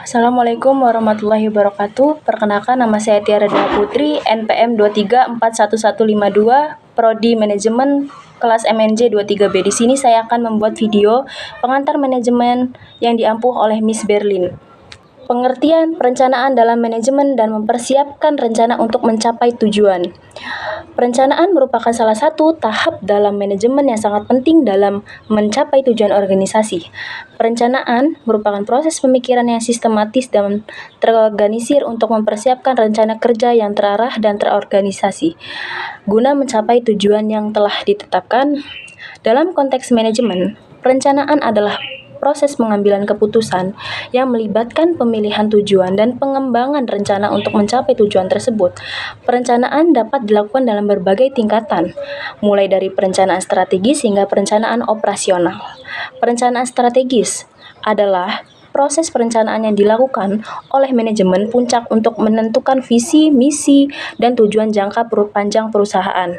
Assalamualaikum warahmatullahi wabarakatuh. Perkenalkan, nama saya Tiara Dea Putri, NPM 23411152, Prodi Manajemen kelas MNJ 23B. Di sini saya akan membuat video pengantar manajemen yang diampuh oleh Miss Berlin. Pengertian perencanaan dalam manajemen dan mempersiapkan rencana untuk mencapai tujuan. Perencanaan merupakan salah satu tahap dalam manajemen yang sangat penting dalam mencapai tujuan organisasi. Perencanaan merupakan proses pemikiran yang sistematis dan terorganisir untuk mempersiapkan rencana kerja yang terarah dan terorganisasi, guna mencapai tujuan yang telah ditetapkan. Dalam konteks manajemen, perencanaan adalah proses pengambilan keputusan yang melibatkan pemilihan tujuan dan pengembangan rencana untuk mencapai tujuan tersebut. Perencanaan dapat dilakukan dalam berbagai tingkatan, mulai dari perencanaan strategis hingga perencanaan operasional. Perencanaan strategis adalah proses perencanaan yang dilakukan oleh manajemen puncak untuk menentukan visi, misi, dan tujuan jangka panjang perusahaan.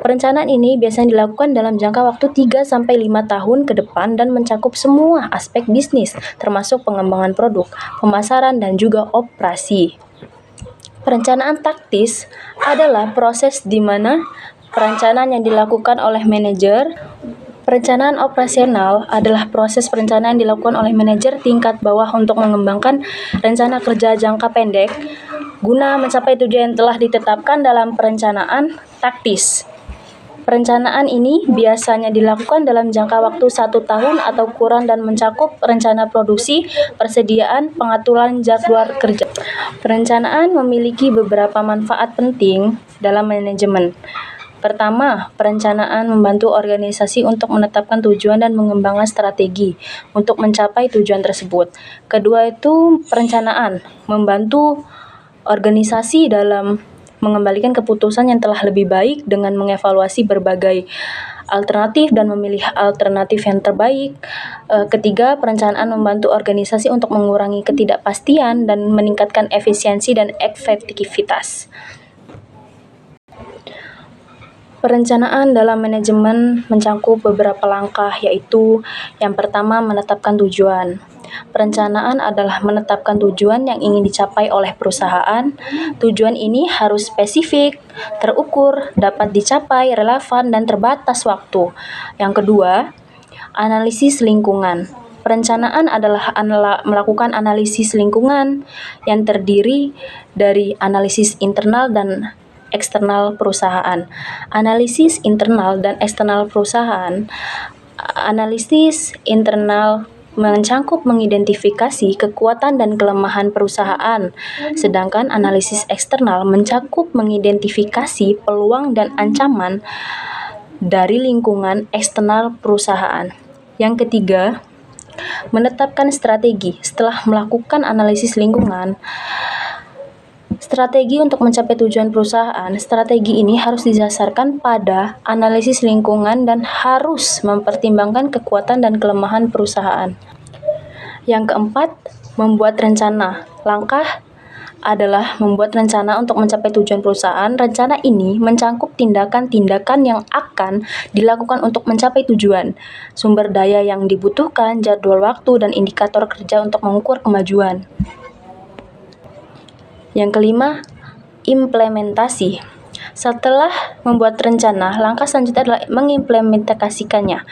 Perencanaan ini biasanya dilakukan dalam jangka waktu 3-5 tahun ke depan dan mencakup semua aspek bisnis, termasuk pengembangan produk, pemasaran, dan juga operasi. Perencanaan taktis adalah proses di mana perencanaan yang dilakukan oleh manajer. Perencanaan operasional adalah proses perencanaan yang dilakukan oleh manajer tingkat bawah untuk mengembangkan rencana kerja jangka pendek guna mencapai tujuan yang telah ditetapkan dalam perencanaan taktis. Perencanaan ini biasanya dilakukan dalam jangka waktu 1 tahun atau kurang dan mencakup rencana produksi, persediaan, pengaturan jadwal kerja. Perencanaan memiliki beberapa manfaat penting dalam manajemen. Pertama, perencanaan membantu organisasi untuk menetapkan tujuan dan mengembangkan strategi untuk mencapai tujuan tersebut. Kedua itu, perencanaan membantu organisasi dalam mengembalikan keputusan yang telah lebih baik dengan mengevaluasi berbagai alternatif dan memilih alternatif yang terbaik. Ketiga, perencanaan membantu organisasi untuk mengurangi ketidakpastian dan meningkatkan efisiensi dan efektivitas. Perencanaan dalam manajemen mencakup beberapa langkah, yaitu yang pertama, menetapkan tujuan. Perencanaan adalah menetapkan tujuan yang ingin dicapai oleh perusahaan. Tujuan ini harus spesifik, terukur, dapat dicapai, relevan, dan terbatas waktu. Yang kedua, analisis lingkungan. Perencanaan adalah melakukan analisis lingkungan yang terdiri dari analisis internal dan eksternal perusahaan. Analisis internal dan eksternal perusahaan. Analisis internal mencakup mengidentifikasi kekuatan dan kelemahan perusahaan, sedangkan analisis eksternal mencakup mengidentifikasi peluang dan ancaman dari lingkungan eksternal perusahaan. Yang ketiga, menetapkan strategi. Setelah melakukan analisis lingkungan, strategi untuk mencapai tujuan perusahaan. Strategi ini harus didasarkan pada analisis lingkungan dan harus mempertimbangkan kekuatan dan kelemahan perusahaan. Yang keempat, membuat rencana. Langkah adalah membuat rencana untuk mencapai tujuan perusahaan. Rencana ini mencakup tindakan-tindakan yang akan dilakukan untuk mencapai tujuan, sumber daya yang dibutuhkan, jadwal waktu, dan indikator kerja untuk mengukur kemajuan. Yang kelima, implementasi. Setelah membuat rencana, langkah selanjutnya adalah mengimplementasikannya.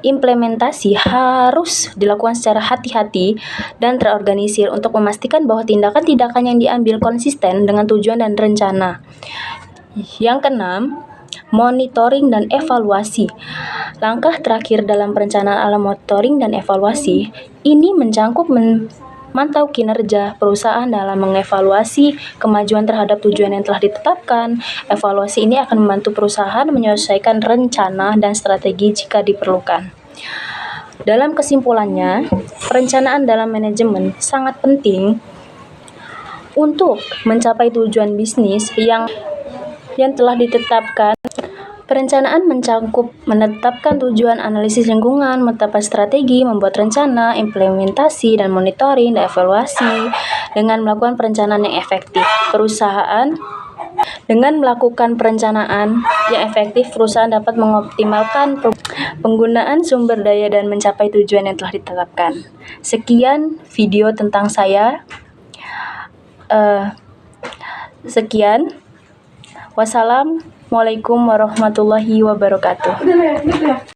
Implementasi harus dilakukan secara hati-hati dan terorganisir untuk memastikan bahwa tindakan-tindakan yang diambil konsisten dengan tujuan dan rencana. Yang keenam, monitoring dan evaluasi. Langkah terakhir dalam perencanaan adalah monitoring dan evaluasi. Ini mencakup memantau kinerja perusahaan dalam mengevaluasi kemajuan terhadap tujuan yang telah ditetapkan. Evaluasi ini akan membantu perusahaan menyelesaikan rencana dan strategi jika diperlukan. Dalam kesimpulannya, perencanaan dalam manajemen sangat penting untuk mencapai tujuan bisnis yang telah ditetapkan. Perencanaan mencakup menetapkan tujuan, analisis lingkungan, menetapkan strategi, membuat rencana, implementasi, dan monitoring dan evaluasi. Dengan melakukan perencanaan yang efektif, perusahaan Dengan melakukan perencanaan yang efektif, perusahaan dapat mengoptimalkan penggunaan sumber daya dan mencapai tujuan yang telah ditetapkan. Sekian video tentang saya. Sekian. Wassalamualaikum warahmatullahi wabarakatuh.